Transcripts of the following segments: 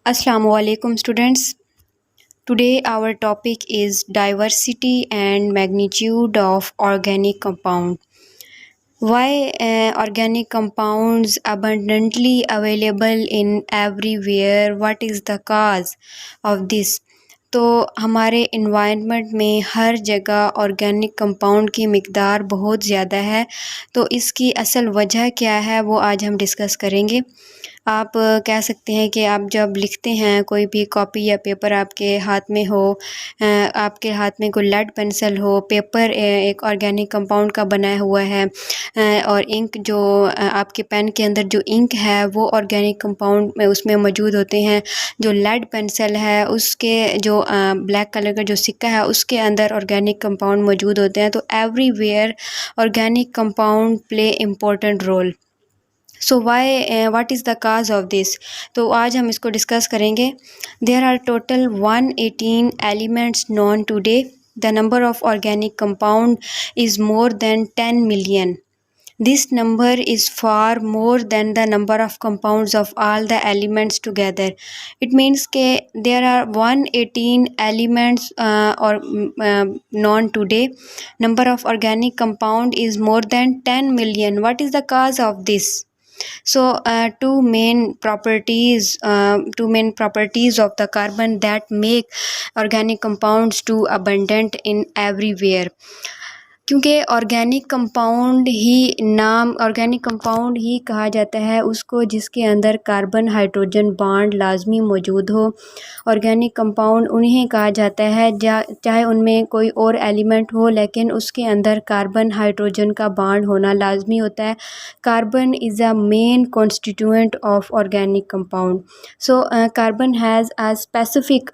Assalamualaikum students. Today our topic is diversity and magnitude of organic compound. Why organic compounds abundantly available in everywhere? What is the cause of this? तो हमारे environment में हर जगह organic compound की मिकदार बहुत ज़्यादा है। तो इसकी असल वजह क्या है वो आज हम डिस्कस करेंगे। आप कह सकते हैं कि आप जब लिखते हैं कोई भी कॉपी या पेपर आपके हाथ में हो, आपके हाथ में कोई लेड पेंसिल हो, पेपर एक ऑर्गेनिक कंपाउंड का बनाया हुआ है, और इंक जो आपके पेन के अंदर जो इंक है वो ऑर्गेनिक कंपाउंड में उसमें मौजूद होते हैं। जो लेड पेंसिल है उसके जो ब्लैक कलर का जो सिक्का है उसके अंदर ऑर्गेनिक कंपाउंड मौजूद होते हैं। तो everywhere organic compound play important role. So why what is the cause of this? तो आज हम इसको डिस्कस करेंगे। There are total 118 elements known today. The number of organic compound is more than 10 million. This number is far more than the number of compounds of all the elements together. It means के there are 118 elements known today. Number of organic compound is more than 10 million. What is the cause of this? So two main properties of the carbon that make organic compounds too abundant in everywhere. क्योंकि organic compound ही कहा जाता है उसको जिसके अंदर carbon hydrogen bond लाजमी मौजूद हो। ऑर्गेनिक कंपाउंड उन्हें कहा जाता है चाहे उनमें कोई और एलिमेंट हो लेकिन उसके अंदर कार्बन हाइड्रोजन का बॉन्ड होना लाजमी होता है। Carbon is a main constituent of organic compound. So carbon has a specific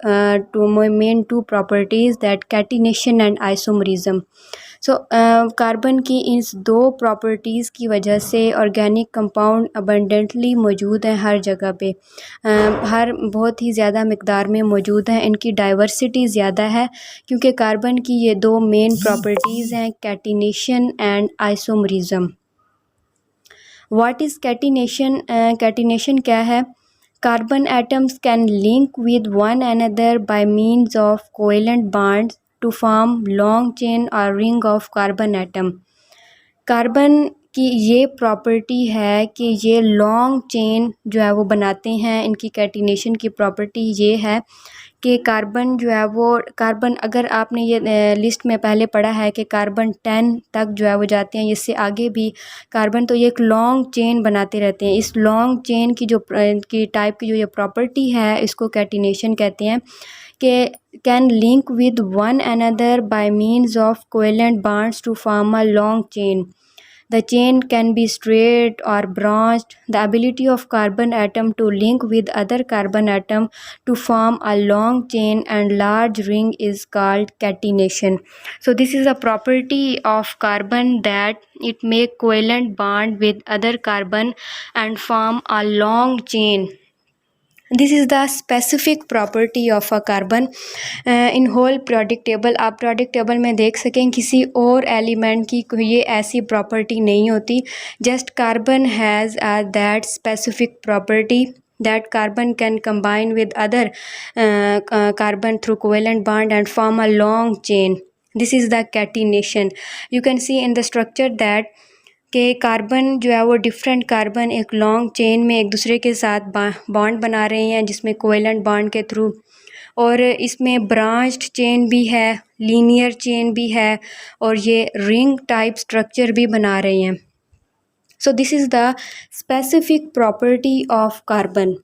main two properties that catenation and isomerism. So carbon की इस दो प्रॉपर्टीज़ की वजह से ऑर्गेनिक कंपाउंड अबंडेंटली मौजूद हैं हर जगह पे, हर बहुत ही ज़्यादा मिकदार में मौजूद हैं। इनकी डाइवर्सिटी ज़्यादा है क्योंकि कार्बन की ये दो मेन प्रॉपर्टीज़ हैं, catenation and isomerism. What is catenation? Catenation क्या है? Carbon atoms can link with one another by means of covalent bonds to form long chain और ring of carbon atom. Carbon की ये property है कि ये long chain जो है वो बनाते हैं। इनकी कैटिनेशन की प्रॉपर्टी ये है कि कार्बन जो है वो अगर आपने ये लिस्ट में पहले पढ़ा है कि कार्बन 10 तक जो है वो जाते हैं, इससे आगे भी कार्बन, तो ये एक लॉन्ग चेन बनाते रहते हैं। इस लॉन्ग चेन की जो ये प्रॉपर्टी है इसको कैटिनेशन कहते हैं कि can link with one another by means of covalent bonds to form a long chain. The chain can be straight or branched. The ability of carbon atom to link with other carbon atom to form a long chain and large ring is called catenation. So this is a property of carbon that it make covalent bond with other carbon and form a long chain. This is the specific property of a carbon in whole periodic table. आप periodic table में देख सकें किसी और element की कोई ये ऐसी प्रॉपर्टी नहीं होती। Just carbon has that specific property that carbon can combine with other carbon through covalent bond and form a long chain. This is the catenation. You can see in the structure that कि carbon जो है वो different carbon एक long chain में एक दूसरे के साथ बॉन्ड बना रहे हैं जिसमें कोवेलेंट बॉन्ड के थ्रू, और इसमें ब्रांच्ड चेन भी है, लीनियर चेन भी है, और ये रिंग टाइप स्ट्रक्चर भी बना रहे हैं। So this is the specific property of carbon.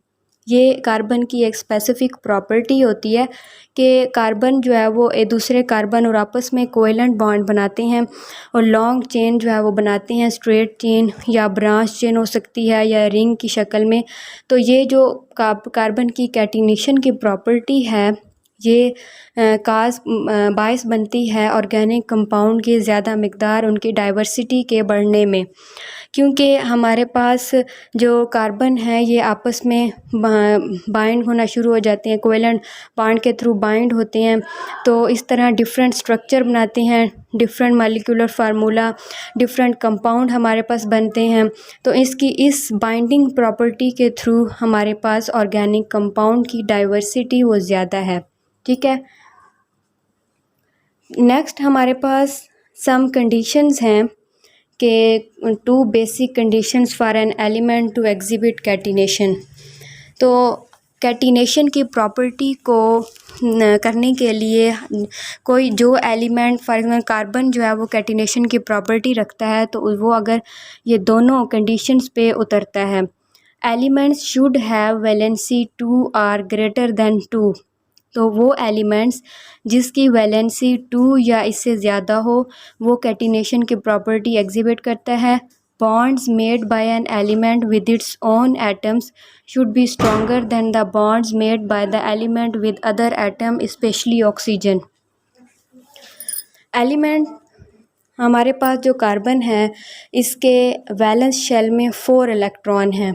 ये कार्बन की एक स्पेसिफिक प्रॉपर्टी होती है कि कार्बन जो है वो एक दूसरे कार्बन और आपस में कोवेलेंट बॉन्ड बनाते हैं और लॉन्ग चेन जो है वो बनाते हैं, स्ट्रेट चेन या ब्रांच चेन हो सकती है या रिंग की शक्ल में। तो ये जो कार्बन की कैटिनेशन की प्रॉपर्टी है ये बायस बनती है ऑर्गेनिक कंपाउंड की ज़्यादा मिकदार उनकी डाइवर्सिटी के बढ़ने में, क्योंकि हमारे पास जो कार्बन है ये आपस में बाइंड होना शुरू हो जाते हैं, कोवेलेंट बॉन्ड के थ्रू बाइंड होते हैं, तो इस तरह डिफरेंट स्ट्रक्चर बनाते हैं, different molecular formula, different compound हमारे पास बनते हैं। तो इस बाइंडिंग प्रॉपर्टी के थ्रू हमारे पास ऑर्गेनिक कंपाउंड की डाइवर्सिटी वो ज़्यादा है। ठीक है, नेक्स्ट हमारे पास सम कंडीशंस हैं कि 2 basic conditions for an element to exhibit catenation. तो कैटिनेशन की प्रॉपर्टी को करने के लिए कोई जो एलिमेंट, फॉर एग्जाम्पल कार्बन जो है वो कैटिनेशन की प्रॉपर्टी रखता है, तो वो अगर ये दोनों कंडीशंस पे उतरता है, elements should have valency 2 or greater than 2, तो वो एलिमेंट्स जिसकी वैलेंसी 2 या इससे ज़्यादा हो वो कैटिनेशन की प्रॉपर्टी एग्जिबिट करता है। Bonds made by an element with its own atoms should be stronger than the bonds made by the element with other atom, especially oxygen. Element हमारे पास जो कार्बन है इसके वैलेंस शेल में 4 electron हैं,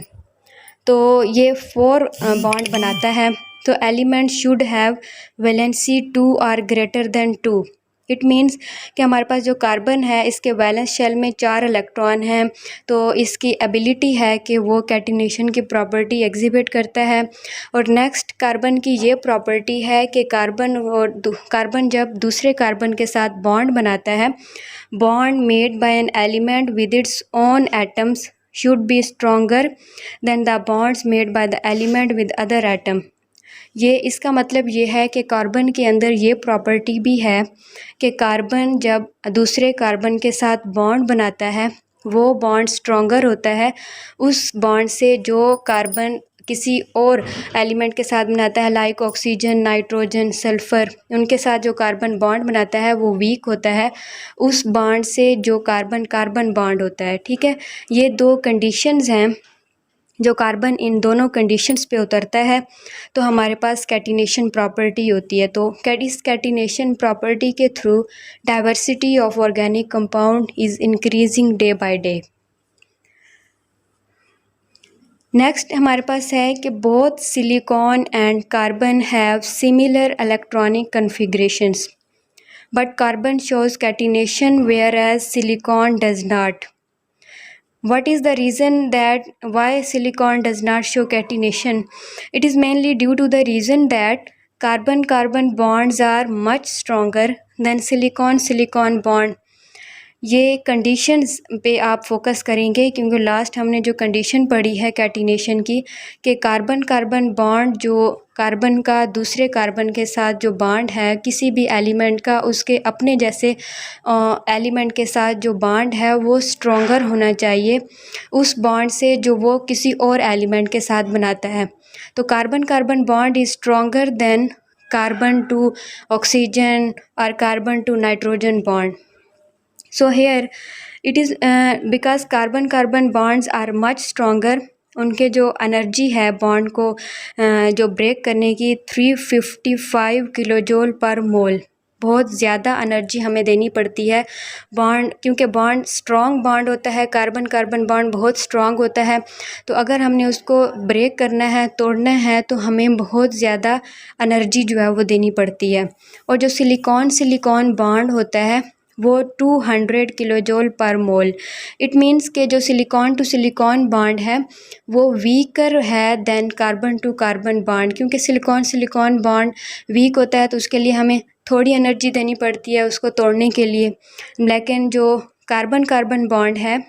तो ये 4 बॉन्ड बनाता है। तो element should have valency 2 or greater than 2। It means कि हमारे पास जो कार्बन है इसके वैलेंस शेल में 4 इलेक्ट्रॉन हैं, तो इसकी एबिलिटी है कि वो कैटिनेशन की प्रॉपर्टी एग्जिबिट करता है। और नेक्स्ट कार्बन की ये प्रॉपर्टी है कि कार्बन जब दूसरे कार्बन के साथ बॉन्ड बनाता है, bond made by an element with its own atoms should be stronger than the bonds made by the element with other atom। ये इसका मतलब ये है कि कार्बन के अंदर ये प्रॉपर्टी भी है कि कार्बन जब दूसरे कार्बन के साथ बॉन्ड बनाता है वो बॉन्ड स्ट्रॉन्गर होता है उस बॉन्ड से जो कार्बन किसी और एलिमेंट के साथ बनाता है, लाइक ऑक्सीजन, नाइट्रोजन, सल्फ़र, उनके साथ जो कार्बन बॉन्ड बनाता है वो वीक होता है उस बॉन्ड से जो कार्बन बॉन्ड होता है। ठीक है, ये 2 कंडीशंस हैं जो कार्बन इन दोनों कंडीशंस पे उतरता है तो हमारे पास कैटिनेशन प्रॉपर्टी होती है। तो इस कैटिनेशन प्रॉपर्टी के through diversity of organic compound is increasing day by day. Next हमारे पास है कि both silicon and carbon have similar electronic configurations but carbon shows catenation whereas silicon does not. What is the reason that why silicon does not show catenation? It is mainly due to the reason that carbon-carbon bonds are much stronger than silicon-silicon bond। ये conditions पे आप focus करेंगे क्योंकि last हमने जो condition पढ़ी है catenation की कि कार्बन कार्बन बॉन्ड जो कार्बन का दूसरे कार्बन के साथ जो बॉन्ड है किसी भी एलिमेंट का उसके अपने जैसे एलिमेंट के साथ जो बॉन्ड है वो स्ट्रॉन्गर होना चाहिए उस बॉन्ड से जो वो किसी और एलिमेंट के साथ बनाता है। तो carbon carbon bond is stronger than carbon to oxygen और carbon to nitrogen bond. So here it is because carbon bonds are much stronger, उनके जो एनर्जी है बॉन्ड को जो ब्रेक करने की 355 किलोजोल पर मोल, बहुत ज़्यादा एनर्जी हमें देनी पड़ती है बॉन्ड, क्योंकि बॉन्ड स्ट्रॉन्ग बॉन्ड होता है, कार्बन कार्बन बॉन्ड बहुत स्ट्रॉन्ग होता है, तो अगर हमने उसको ब्रेक करना है, तोड़ना है, तो हमें बहुत ज़्यादा एनर्जी जो है वो देनी पड़ती है। और जो सिलिकॉन बॉन्ड होता है वो 200 किलोजोल पर मोल। इट मीन्स के जो सिलिकॉन टू सिलिकॉन बॉन्ड है वो वीकर है then carbon to carbon bond, क्योंकि सिलिकॉन बॉन्ड वीक होता है तो उसके लिए हमें थोड़ी एनर्जी देनी पड़ती है उसको तोड़ने के लिए, लेकिन जो कार्बन कार्बन बॉन्ड है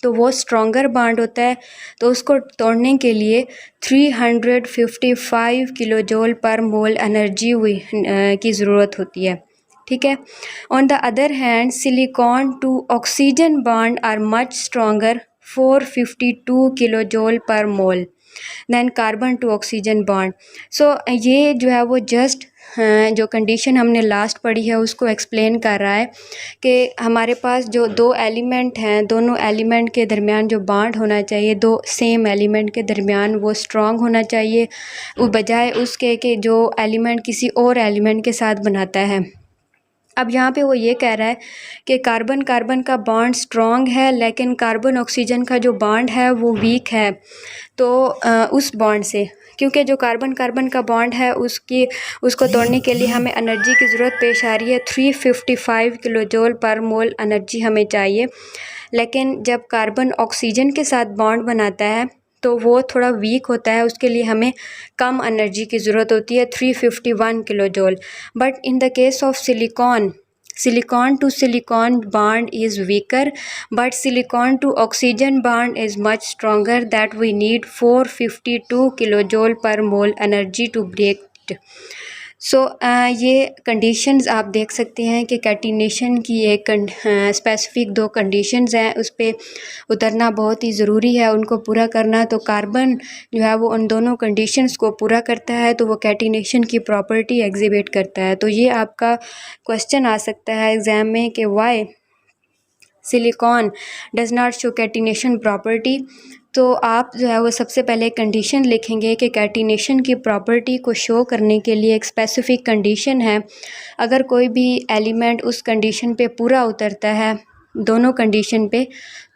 तो वो स्ट्रॉन्गर बॉन्ड होता है तो उसको तोड़ने के लिए 355 किलोजोल पर मोल एनर्जी की ज़रूरत होती है। ठीक है, on the other hand silicon to oxygen bond are much stronger 452 kilojoule per mole. Than carbon to oxygen bond. So ये जो है वो जस्ट जो कंडीशन हमने लास्ट पढ़ी है उसको एक्सप्लेन कर रहा है कि हमारे पास जो दो एलिमेंट हैं, दोनों एलिमेंट के दरमियान जो बॉन्ड होना चाहिए, दो सेम एलिमेंट के दरमियान, वो स्ट्रॉन्ग होना चाहिए, वो बजाय उसके कि जो एलिमेंट किसी और एलिमेंट के साथ बनाता है। अब यहाँ पे वो ये कह रहा है कि कार्बन कार्बन का बॉन्ड स्ट्रॉन्ग है लेकिन कार्बन ऑक्सीजन का जो बॉन्ड है वो वीक है। तो उस बॉन्ड से, क्योंकि जो कार्बन कार्बन का बॉन्ड है उसको तोड़ने के लिए हमें एनर्जी की ज़रूरत पेश आ रही है। 355 किलो जूल पर मोल एनर्जी हमें चाहिए। लेकिन जब कार्बन ऑक्सीजन के साथ बॉन्ड बनाता है तो वो थोड़ा वीक होता है, उसके लिए हमें कम एनर्जी की ज़रूरत होती है, 351 kilo joule. But in the case of silicon to silicon bond is weaker, but silicon to oxygen bond is much stronger, that we need 452 kilojoule per mole energy to break it. सो ये conditions आप देख सकते हैं कि catenation की एक specific दो conditions हैं, उस पर उतरना बहुत ही ज़रूरी है, उनको पूरा करना। तो कार्बन जो है वो उन दोनों कंडीशंस को पूरा करता है तो वो कैटिनेशन की प्रॉपर्टी एग्जिबिट करता है। तो ये आपका क्वेश्चन आ सकता है एग्ज़ाम में कि why silicon does not show catenation property. तो आप जो है वो सबसे पहले कंडीशन लिखेंगे कि कैटिनेशन की प्रॉपर्टी को शो करने के लिए एक स्पेसिफ़िक कंडीशन है। अगर कोई भी एलिमेंट उस कंडीशन पे पूरा उतरता है, दोनों कंडीशन पे,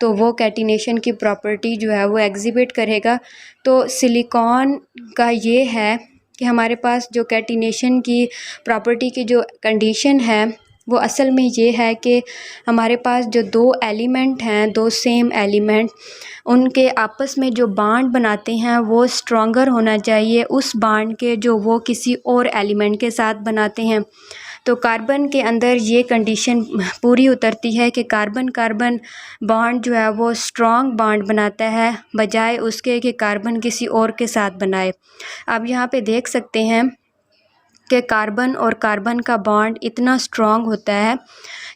तो वो कैटिनेशन की प्रॉपर्टी जो है वो एग्जिबिट करेगा। तो सिलिकॉन का ये है कि हमारे पास जो कैटिनेशन की प्रॉपर्टी की जो कंडीशन है वो असल में ये है कि हमारे पास जो दो एलिमेंट हैं, दो सेम एलिमेंट, उनके आपस में जो बॉन्ड बनाते हैं वो स्ट्रॉन्गर होना चाहिए उस बॉन्ड के जो वो किसी और एलिमेंट के साथ बनाते हैं। तो कार्बन के अंदर ये कंडीशन पूरी उतरती है कि कार्बन कार्बन बॉन्ड जो है वो स्ट्रॉन्ग बॉन्ड बनाता है बजाय उसके कि कार्बन किसी और के साथ बनाए। अब यहाँ पे देख सकते हैं कि कार्बन और कार्बन का बॉन्ड इतना स्ट्रॉन्ग होता है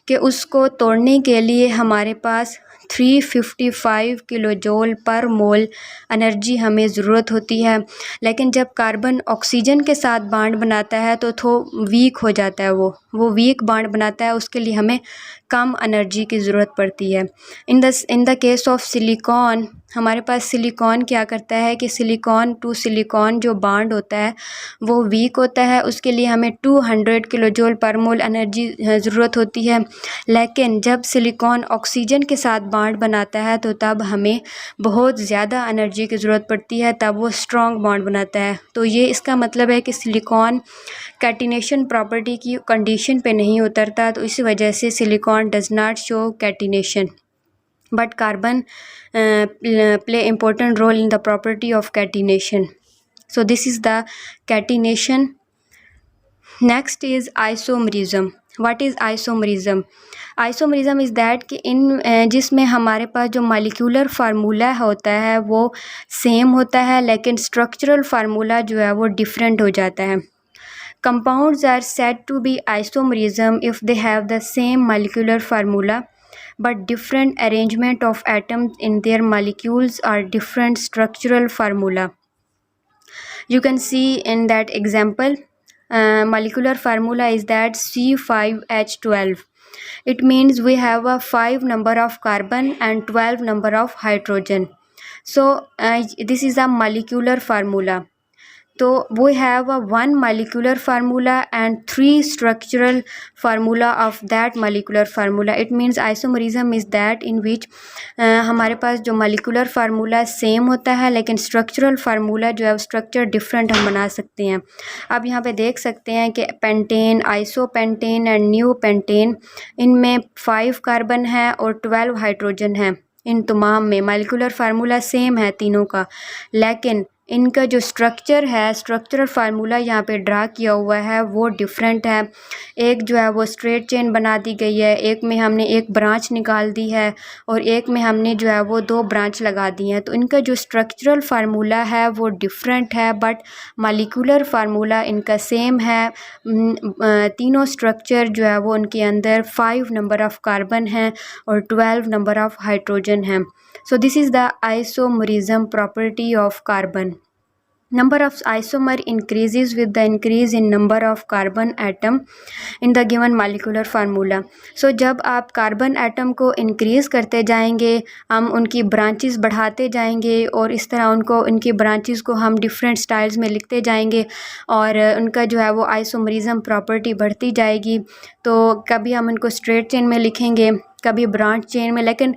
कि उसको तोड़ने के लिए हमारे पास 355 किलो जूल पर मोल एनर्जी हमें ज़रूरत होती है। लेकिन जब कार्बन ऑक्सीजन के साथ बॉन्ड बनाता है तो वीक हो जाता है, वो वीक बॉन्ड बनाता है, उसके लिए हमें कम एनर्जी की ज़रूरत पड़ती है। In the case of silicon, हमारे पास सिलिकॉन क्या करता है कि सिलिकॉन टू सिलिकॉन जो बॉन्ड होता है वो वीक होता है, उसके लिए हमें 200 किलो जूल पर मोल एनर्जी ज़रूरत होती है। लेकिन जब सिलिकॉन ऑक्सीजन के साथ बॉन्ड बनाता है तो तब हमें बहुत ज़्यादा एनर्जी की ज़रूरत पड़ती है, तब वो स्ट्रॉन्ग बॉन्ड बनाता है। तो ये इसका मतलब है कि सिलिकॉन कैटिनेशन प्रॉपर्टी की कंडीशन पे नहीं उतरता, तो इस वजह से silicon does not show catenation, but carbon play important role in the property of catenation. So this is the catenation. Next is isomerism. What is isomerism? Isomerism is that कि जिसमें हमारे पास जो मालिक्यूलर फार्मूला होता है वो same होता है लेकिन स्ट्रक्चरल फार्मूला जो है वो डिफरेंट हो जाता है। Compounds are said to be isomerism if they have the same molecular formula but different arrangement of atoms in their molecules or different structural formula. You can see in that example, molecular formula is that C5H12. It means we have a 5 number of carbon and 12 number of hydrogen. So this is a molecular formula. So we have a 1 molecular formula and 3 structural formula of that molecular formula. It means isomerism is that in which हमारे पास जो molecular formula same होता है लेकिन structural formula जो है structure different हम बना सकते हैं। अब यहाँ पे देख सकते हैं कि pentane, isopentane and new pentane, इनमें 5 कार्बन है और 12 हाइड्रोजन है। इन तमाम में मालिकुलर फार्मूला सेम है तीनों का, लेकिन इनका जो स्ट्रक्चर है, स्ट्रक्चरल फार्मूला यहाँ पे ड्रा किया हुआ है वो डिफरेंट है। एक जो है वो स्ट्रेट चेन बना दी गई है, एक में हमने एक ब्रांच निकाल दी है और एक में हमने जो है वो 2 ब्रांच लगा दी हैं। तो इनका जो स्ट्रक्चरल फार्मूला है वो डिफरेंट है, बट मॉलिक्यूलर फार्मूला इनका सेम है। तीनों स्ट्रक्चर जो है वो उनके अंदर 5 नंबर ऑफ़ कार्बन हैं और 12 नंबर ऑफ़ हाइड्रोजन हैं। So this is the isomerism property of carbon. Number of isomer increases with the increase in number of carbon atom in the given molecular formula. So जब आप carbon atom को increase करते जाएंगे, हम उनकी branches बढ़ाते जाएंगे और इस तरह उनकी ब्रांचेस को हम डिफरेंट स्टाइल्स में लिखते जाएंगे और उनका जो है वो आइसोमरिज्म प्रॉपर्टी बढ़ती जाएगी। तो कभी हम उनको स्ट्रेट चेन में लिखेंगे, कभी ब्रांच चेन में, लेकिन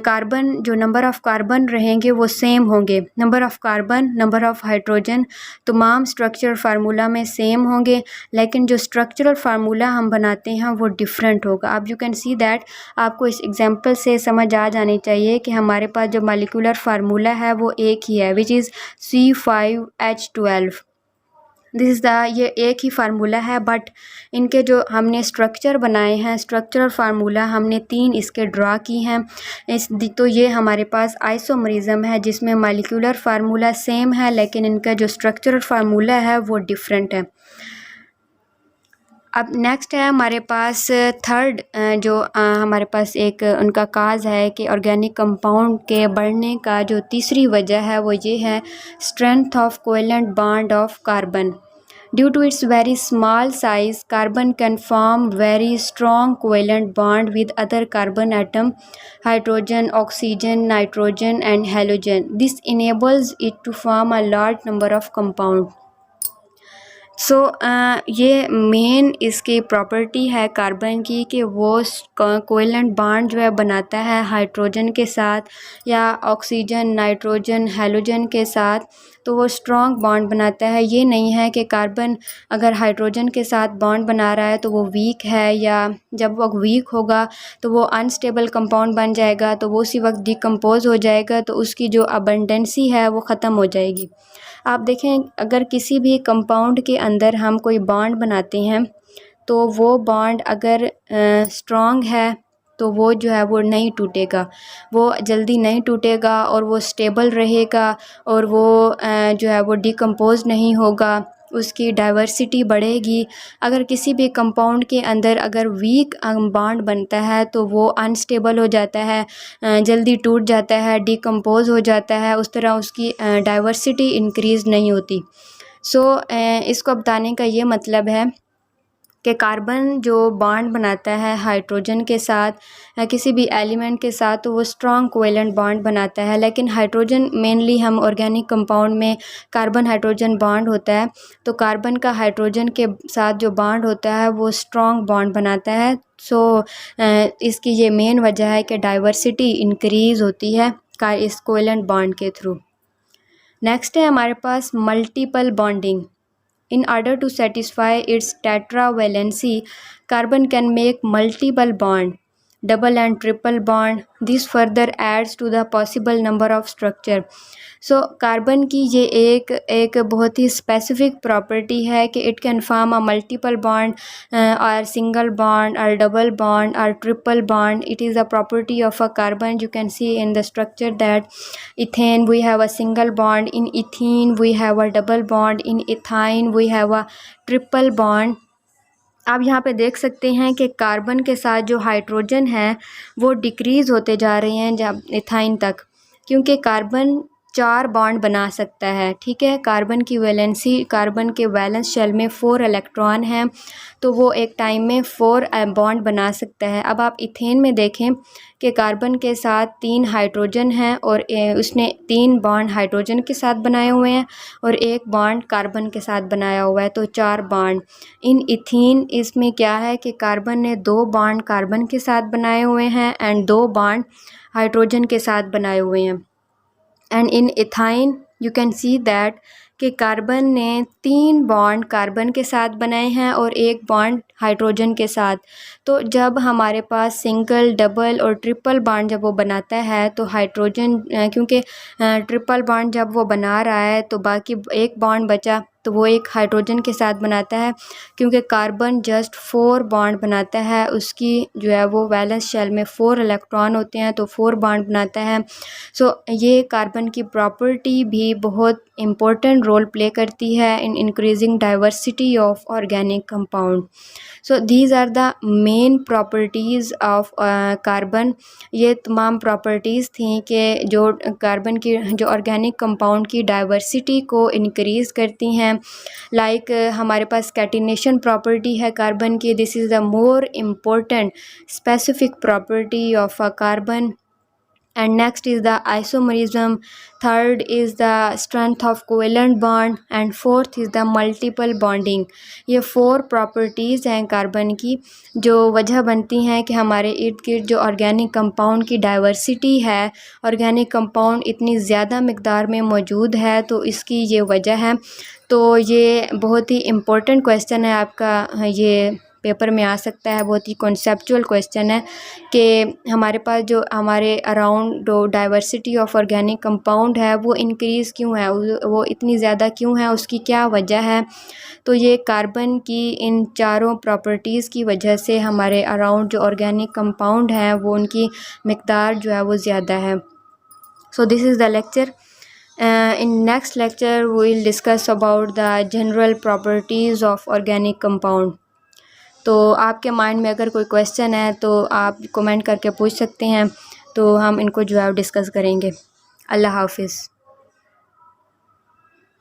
कार्बन जो नंबर ऑफ़ कार्बन रहेंगे वो सेम होंगे। Number of carbon, number of hydrogen तमाम स्ट्रक्चरल फार्मूला में सेम होंगे, लेकिन जो स्ट्रक्चरल फार्मूला हम बनाते हैं वो डिफरेंट होगा। अब यू कैन सी दैट, आपको इस एग्जांपल से समझ आ जानी चाहिए कि हमारे पास जो मॉलिक्यूलर फार्मूला है वो एक ही है, which is C5H12। This is the, ये एक ही फार्मूला है, बट इनके जो हमने स्ट्रक्चर बनाए हैं, स्ट्रक्चरल फार्मूला हमने 3 इसके ड्रा की हैं। तो ये हमारे पास आइसोमरिज्म है जिसमें मॉलिक्यूलर फार्मूला सेम है लेकिन इनका जो स्ट्रक्चरल फार्मूला है वो डिफरेंट है। अब नेक्स्ट है हमारे पास थर्ड, जो हमारे पास एक उनका काज है कि ऑर्गेनिक कंपाउंड के बढ़ने का जो तीसरी वजह है वो ये है strength of covalent bond of carbon. Due to its very small size, carbon can form very strong covalent bond with other carbon atom, hydrogen, oxygen, nitrogen and halogen. This enables it to form a large number of compounds. ये main इसकी property है carbon की कि वो covalent bond जो है बनाता है हाइड्रोजन के साथ या ऑक्सीजन, नाइट्रोजन, हैलोजन के साथ, तो वो स्ट्रॉन्ग बॉन्ड बनाता है। ये नहीं है कि कार्बन अगर हाइड्रोजन के साथ बॉन्ड बना रहा है तो वो वीक है, या जब वो वीक होगा तो वो अनस्टेबल कंपाउंड बन जाएगा, तो वो उसी वक्त डिकम्पोज हो जाएगा, तो उसकी जो अबंडेंसी है वो ख़त्म हो जाएगी। आप देखें, अगर किसी भी कंपाउंड के अंदर हम कोई बॉन्ड बनाते हैं तो वो बॉन्ड अगर स्ट्रॉन्ग है तो वो जो है वो नहीं टूटेगा, वो जल्दी नहीं टूटेगा और वो स्टेबल रहेगा और वो जो है वो डिकम्पोज नहीं होगा, उसकी डाइवर्सिटी बढ़ेगी। अगर किसी भी कंपाउंड के अंदर अगर वीक बॉन्ड बनता है तो वो अनस्टेबल हो जाता है, जल्दी टूट जाता है, डिकम्पोज हो जाता है, उस तरह उसकी डाइवर्सिटी इंक्रीज़ नहीं होती। इसको बताने का ये मतलब है कि कार्बन जो बॉन्ड बनाता है हाइड्रोजन के साथ या किसी भी एलिमेंट के साथ तो वो स्ट्रॉन्ग कोवेलेंट बॉन्ड बनाता है, लेकिन हाइड्रोजन मेनली हम ऑर्गेनिक कंपाउंड में कार्बन हाइड्रोजन बॉन्ड होता है, तो कार्बन का हाइड्रोजन के साथ जो बॉन्ड होता है वो स्ट्रॉन्ग बॉन्ड बनाता है। इसकी ये मेन वजह है कि डाइवर्सिटी इंक्रीज़ होती है इस कोवेलेंट बॉन्ड के थ्रू। नेक्स्ट है हमारे पास multiple bonding. In order to satisfy its tetravalency, carbon can make multiple bond, double and triple bond. This further adds to the possible number of structure. Carbon की ये एक बहुत ही specific property है कि it can form a multiple bond और single bond और double bond और triple bond. It is a property of a carbon. You can see in the structure that ethane we have a single bond, in ethene we have a double bond, in ethine we have a triple bond. आप यहाँ पे देख सकते हैं कि carbon के साथ जो हाइड्रोजन है वो डिक्रीज़ होते जा रहे हैं जब इथाइन तक, क्योंकि कार्बन 4 बॉन्ड बना सकता है। ठीक है, कार्बन की वैलेंसी, कार्बन के वैलेंस शेल में 4 इलेक्ट्रॉन हैं, तो वो एक टाइम में 4 बॉन्ड बना सकता है। अब आप इथेन में देखें कि कार्बन के साथ 3 हाइड्रोजन हैं और उसने 3 बॉन्ड हाइड्रोजन के साथ बनाए हुए हैं और 1 बॉन्ड कार्बन के साथ बनाया हुआ है, तो 4 बॉन्ड। इन इथीन इसमें क्या है कि कार्बन ने 2 बॉन्ड कार्बन के साथ बनाए हुए हैं एंड 2 बॉन्ड हाइड्रोजन के साथ बनाए हुए हैं। And in ethyne you can see that कि कार्बन ने 3 बॉन्ड कार्बन के साथ बनाए हैं और 1 बॉन्ड हाइड्रोजन के साथ। तो जब हमारे पास सिंगल, डबल और ट्रिपल बॉन्ड जब वो बनाता है तो हाइड्रोजन क्योंकि ट्रिपल बॉन्ड जब वो बना रहा है तो बाकी 1 बॉन्ड बचा तो वो एक हाइड्रोजन के साथ बनाता है। क्योंकि कार्बन जस्ट 4 बॉन्ड बनाता है, उसकी जो है वो वैलेंस शेल में 4 इलेक्ट्रॉन होते हैं तो 4 बॉन्ड बनाता है। सो ये कार्बन की प्रॉपर्टी भी बहुत इम्पोर्टेंट रोल प्ले करती है in increasing diversity of organic compound. So these are the main properties of carbon. ये तमाम प्रॉपर्टीज़ थी कि जो कार्बन की जो ऑर्गेनिक कंपाउंड की डाइवर्सिटी को इंक्रीज़ करती हैं। लाइक हमारे पास कैटिनेशन प्रॉपर्टी है कार्बन की, this is the more important specific property of a carbon. And next is the isomerism, third is the strength of covalent bond and fourth is the multiple bonding। ये 4 properties हैं carbon की जो वजह बनती हैं कि हमारे इर्द गिर्द जो ऑर्गेनिक कंपाउंड की डाइवर्सिटी है, ऑर्गेनिक कंपाउंड इतनी ज़्यादा मिकदार में मौजूद है, तो इसकी ये वजह है। तो ये बहुत ही इम्पोर्टेंट क्वेश्चन है आपका, ये पेपर में आ सकता है, बहुत ही कॉन्सेप्चुअल क्वेश्चन है कि हमारे पास जो हमारे अराउंड जो डाइवर्सिटी ऑफ ऑर्गेनिक कंपाउंड है वो इंक्रीज़ क्यों है, वो इतनी ज़्यादा क्यों है, उसकी क्या वजह है। तो ये कार्बन की इन चारों प्रॉपर्टीज़ की वजह से हमारे अराउंड जो ऑर्गेनिक कंपाउंड हैं वो उनकी मिकदार जो है वो ज़्यादा है। So this is the lecture. In next lecture we will discuss about the general properties of organic compound। तो आपके माइंड में अगर कोई क्वेश्चन है तो आप कमेंट करके पूछ सकते हैं, तो हम इनको जो है डिस्कस करेंगे। अल्लाह हाफिज़।